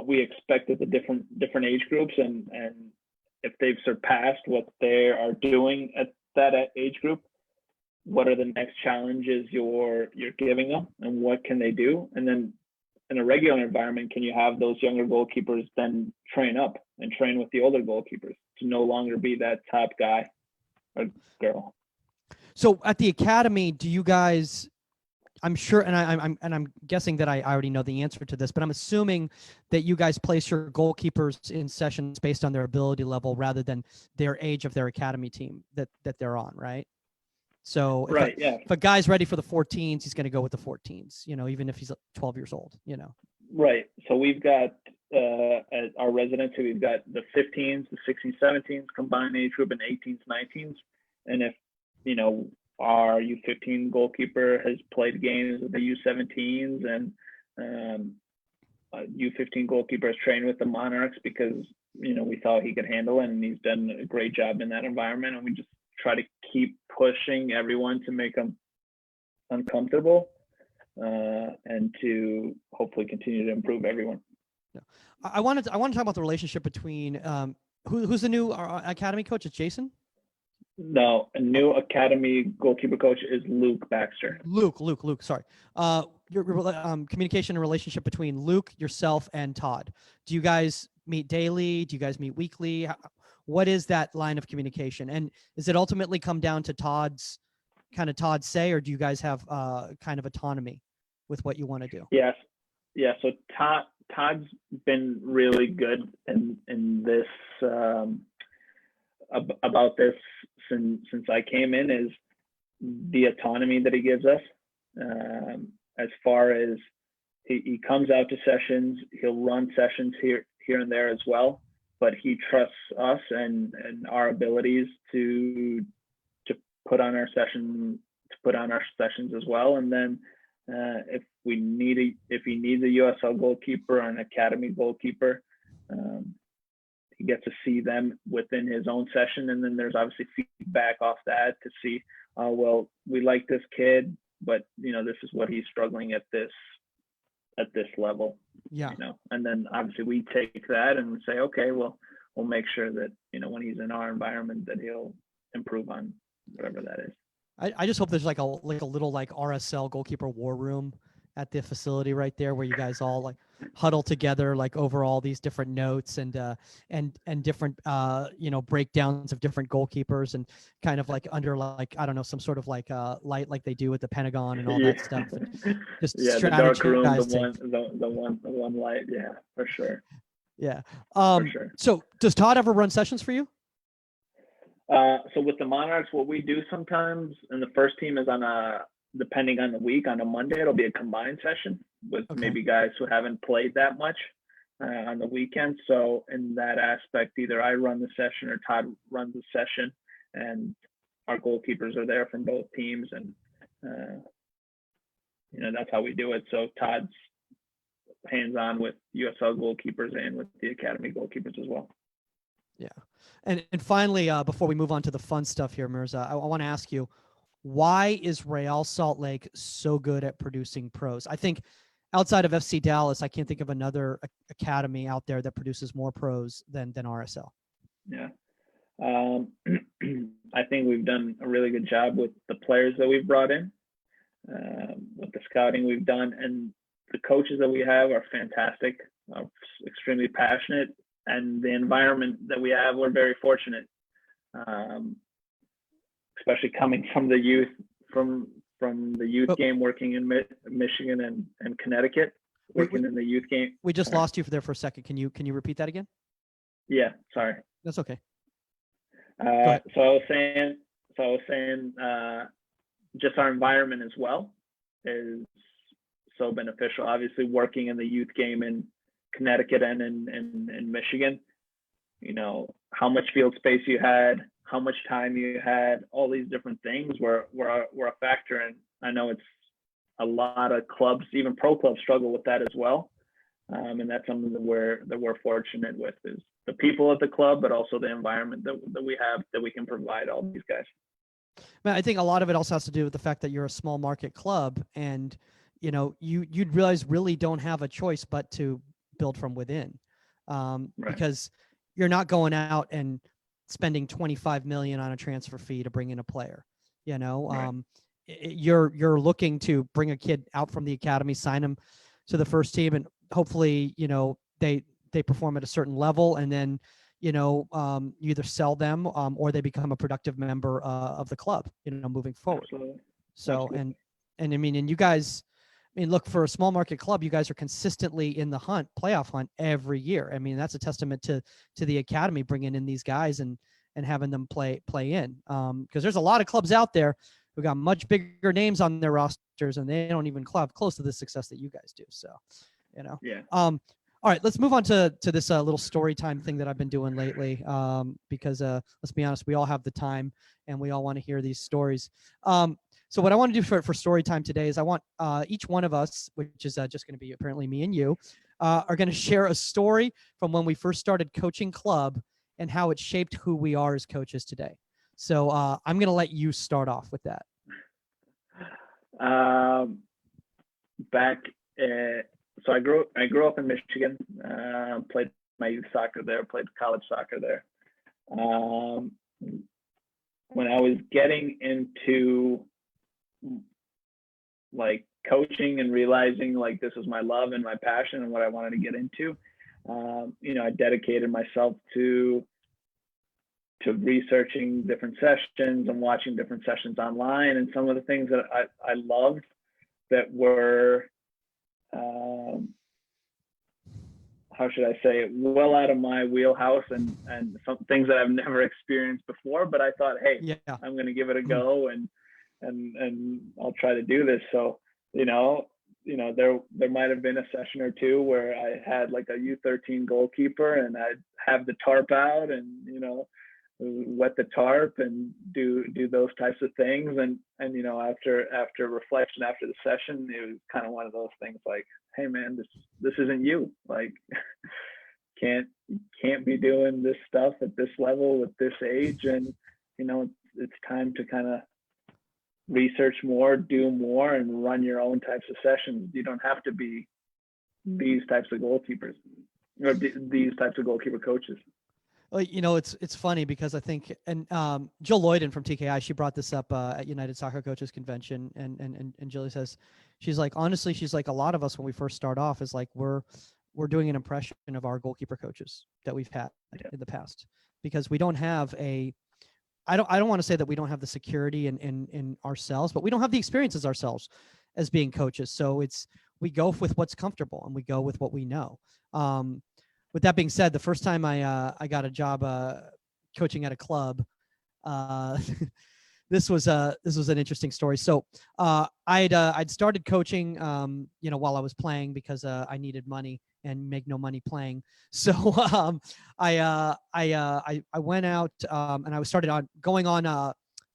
we expect of the different age groups, and if they've surpassed what they are doing at that age group, what are the next challenges you're giving them, and what can they do? And then in a regular environment, can you have those younger goalkeepers then train up and train with the older goalkeepers to no longer be that top guy or girl? So at the academy, do you guys, I'm sure, and I'm guessing that I already know the answer to this, but I'm assuming that you guys place your goalkeepers in sessions based on their ability level rather than their age of their academy team that they're on, right? So if a guy's ready for the 14s, he's going to go with the 14s, even if he's 12 years old, Right. So we've got at our residents, we've got the 15s, the 16s, 17s, combined age group, and 18s, 19s. And if, our U15 goalkeeper has played games with the U17s, and U15 goalkeeper has trained with the Monarchs because, we thought he could handle it, and he's done a great job in that environment. And we just try to keep pushing everyone to make them uncomfortable, and to hopefully continue to improve everyone. Yeah. I want to talk about the relationship between who's the new academy coach? It's Jason? No, a new academy goalkeeper coach is Luke Baxter. Luke. Sorry. Your communication and relationship between Luke, yourself, and Todd. Do you guys meet daily? Do you guys meet weekly? What is that line of communication? And does it ultimately come down to Todd's say, or do you guys have kind of autonomy with what you want to do? Yes. Yeah. So Todd's been really good in this about this since I came in, is the autonomy that he gives us. As far as he comes out to sessions, he'll run sessions here and there as well, but he trusts us and our abilities to put on our sessions as well. And then if he needs a USL goalkeeper or an academy goalkeeper, he gets to see them within his own session, and then there's obviously feedback off that to see, well, we like this kid, but this is what he's struggling at this level. Yeah. And then obviously we take that and say, okay, well, we'll make sure that when he's in our environment that he'll improve on whatever that is. I just hope there's like a little RSL goalkeeper war room at the facility right there, where you guys all huddle together over all these different notes and different breakdowns of different goalkeepers, and kind of under I don't know, some sort of light like they do at the Pentagon and all that stuff. And just the dark room, the one light, yeah, for sure. Yeah. For sure. So does Todd ever run sessions for you? So with the Monarchs, what we do sometimes, and the first team is depending on the week, on a Monday, it'll be a combined session with maybe guys who haven't played that much on the weekend. So in that aspect, either I run the session or Todd runs the session, and our goalkeepers are there from both teams. And, that's how we do it. So Todd's hands-on with USL goalkeepers and with the academy goalkeepers as well. Yeah. And finally, before we move on to the fun stuff here, Mirza, I want to ask you, why is Real Salt Lake so good at producing pros? I think outside of FC Dallas, I can't think of another academy out there that produces more pros than RSL. Yeah. I think we've done a really good job with the players that we've brought in, with the scouting we've done, and the coaches that we have are fantastic, extremely passionate, and the environment that we have, we're very fortunate. Especially coming from the youth, from the youth game, working in Michigan and Connecticut, working in the youth game. We just lost you there for a second. Can you repeat that again? Yeah, sorry. That's okay. So I was saying, just our environment as well is so beneficial. Obviously, working in the youth game in Connecticut and in Michigan, how much field space you had, how much time you had, all these different things were a factor. And I know it's a lot of clubs, even pro clubs, struggle with that as well. And that's something that we're fortunate with, is the people at the club, but also the environment that we have, that we can provide all these guys. Man, I think a lot of it also has to do with the fact that you're a small market club, and you'd realize really don't have a choice but to build from within, Right. because you're not going out and spending $25 million on a transfer fee to bring in a player. Right. You're looking to bring a kid out from the academy, sign him to the first team, and hopefully they perform at a certain level, and then you either sell them or they become a productive member of the club, moving forward. Absolutely. So Absolutely. And you guys, look, for a small market club, you guys are consistently in the playoff hunt every year. That's a testament to the academy bringing in these guys and having them play in. Because there's a lot of clubs out there who got much bigger names on their rosters, and they don't even have close to the success that you guys do. So, Yeah. All right, let's move on to this little story time thing that I've been doing lately. Because let's be honest, we all have the time and we all want to hear these stories. So what I want to do for story time today is I want each one of us, which is just going to be apparently me and you, are going to share a story from when we first started coaching club and how it shaped who we are as coaches today. So I'm going to let you start off with that. So I grew up in Michigan. Played my youth soccer there. Played college soccer there. When I was getting into like coaching and realizing like this was my love and my passion and what I wanted to get into, I dedicated myself to researching different sessions and watching different sessions online, and some of the things that I loved that were how should I say it, well out of my wheelhouse and some things that I've never experienced before, but I thought, hey, yeah, I'm going to give it a go and I'll try to do this. So, there might have been a session or two where I had like a U13 goalkeeper and I'd have the tarp out and, wet the tarp and do those types of things. And after reflection, after the session, it was kind of one of those things like, hey man, this isn't you. Like, can't be doing this stuff at this level with this age. And, it's time to kind of research more, do more, and run your own types of sessions. You don't have to be these types of goalkeepers or these types of goalkeeper coaches. Well, it's funny because I think, and Jill Lloyden from TKI, she brought this up at United Soccer Coaches Convention, and Jilly says, she's like, honestly, she's like, a lot of us when we first start off is like we're doing an impression of our goalkeeper coaches that we've had in the past, because we don't have I don't want to say that we don't have the security in ourselves, but we don't have the experiences ourselves as being coaches. So we go with what's comfortable and we go with what we know. With that being said, the first time I got a job coaching at a club, this was an interesting story. So I'd started coaching, while I was playing because I needed money and make no money playing. So I went out and I started going on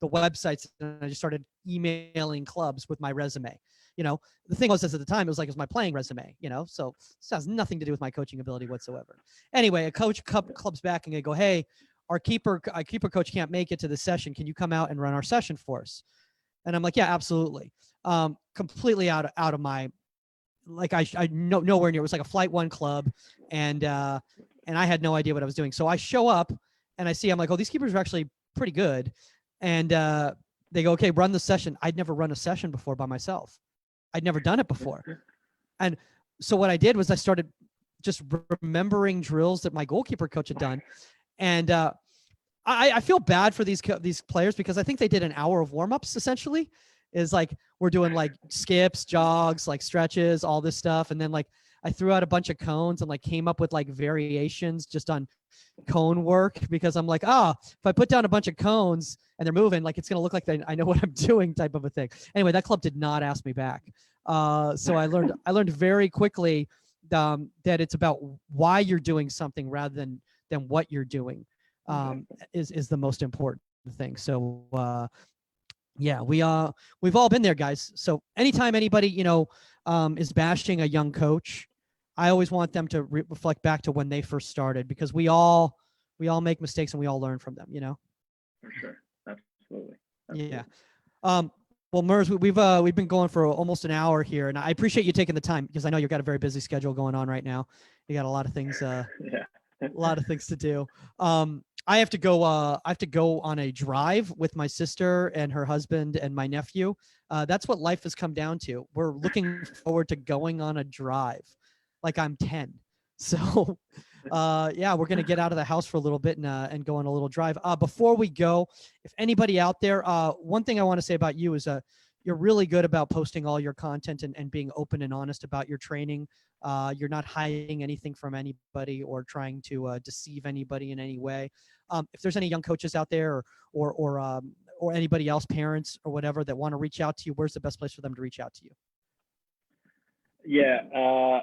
the websites, and I just started emailing clubs with my resume. The thing was, at the time, it was my playing resume, so this has nothing to do with my coaching ability whatsoever. Anyway, a coach club's back and they go, hey, our keeper coach can't make it to the session. Can you come out and run our session for us? And I'm like, yeah, absolutely. Completely out of my, I nowhere near. It was like a Flight 1 club, and I had no idea what I was doing. So I show up and I'm like, oh, these keepers are actually pretty good. And they go, okay, run the session. I'd never run a session before by myself. I'd never done it before. And so what I did was I started just remembering drills that my goalkeeper coach had done. And I feel bad for these players because I think they did an hour of warm-ups essentially. Is like we're doing like skips, jogs, like stretches, all this stuff. And then like I threw out a bunch of cones and like came up with like variations just on cone work, because I'm like, if I put down a bunch of cones and they're moving, like it's going to look like I know what I'm doing type of a thing. Anyway, that club did not ask me back. So I learned very quickly that it's about why you're doing something rather than what you're doing is the most important thing. So yeah, we've all been there, guys. So anytime anybody, is bashing a young coach, I always want them to reflect back to when they first started, because we all make mistakes and we all learn from them, For sure. Absolutely. Yeah. Well, Mirza, we've been going for almost an hour here, and I appreciate you taking the time, because I know you've got a very busy schedule going on right now. You got a lot of things, a lot of things to do. I have to go on a drive with my sister and her husband and my nephew. That's what life has come down to. We're looking forward to going on a drive like I'm 10. So yeah, we're going to get out of the house for a little bit and go on a little drive. Before we go, if anybody out there, one thing I want to say about you is you're really good about posting all your content and being open and honest about your training. You're not hiding anything from anybody or trying to deceive anybody in any way. If there's any young coaches out there or anybody else, parents or whatever, that want to reach out to you, where's the best place for them to reach out to you? Yeah.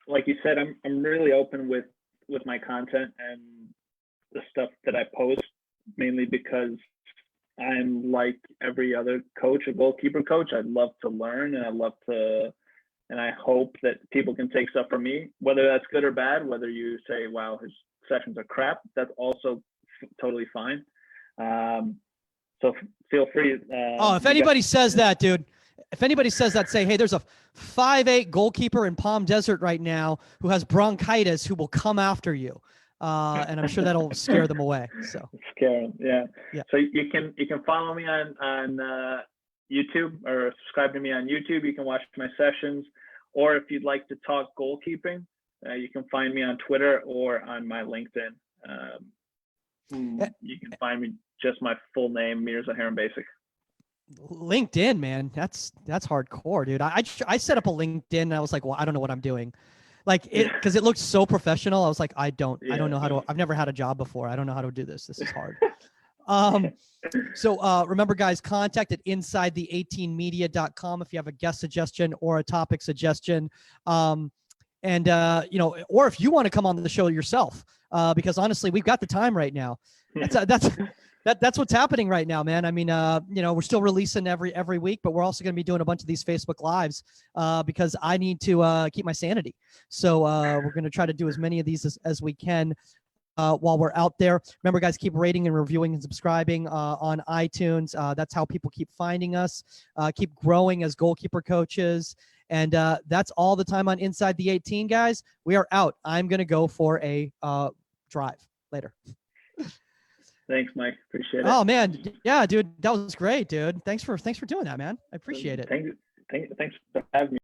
like you said, I'm really open with my content and the stuff that I post, mainly because I'm like every other coach, a goalkeeper coach. I love to learn, and I hope that people can take stuff from me, whether that's good or bad. Whether you say, "Wow, his sessions are crap," that's also totally fine. So feel free. If anybody says that, dude, if anybody says that, say, hey, there's a 5'8" goalkeeper in Palm Desert right now who has bronchitis who will come after you. And I'm sure that'll scare them away. So scare them, yeah. Yeah. So you can follow me on YouTube, or subscribe to me on YouTube. You can watch my sessions, or if you'd like to talk goalkeeping, you can find me on Twitter or on my LinkedIn. You can find me just my full name, Mirza Harambasic. LinkedIn, man, that's hardcore, dude. I set up a LinkedIn and I was like, well, I don't know what I'm doing. Like it, because it looked so professional. I was like, I don't know how to. I've never had a job before. I don't know how to do this. This is hard. So remember, guys, contact at insidethe18media.com if you have a guest suggestion or a topic suggestion. And or if you want to come on the show yourself, because honestly, we've got the time right now. That's what's happening right now, man. I mean, we're still releasing every week, but we're also going to be doing a bunch of these Facebook Lives because I need to keep my sanity. So we're going to try to do as many of these as we can while we're out there. Remember, guys, keep rating and reviewing and subscribing on iTunes. That's how people keep finding us, keep growing as goalkeeper coaches. And that's all the time on Inside the 18, guys. We are out. I'm going to go for a drive later. Thanks, Mike. Appreciate it. Oh man, yeah, dude, that was great, dude. Thanks for doing that, man. I appreciate it. Thanks for having me.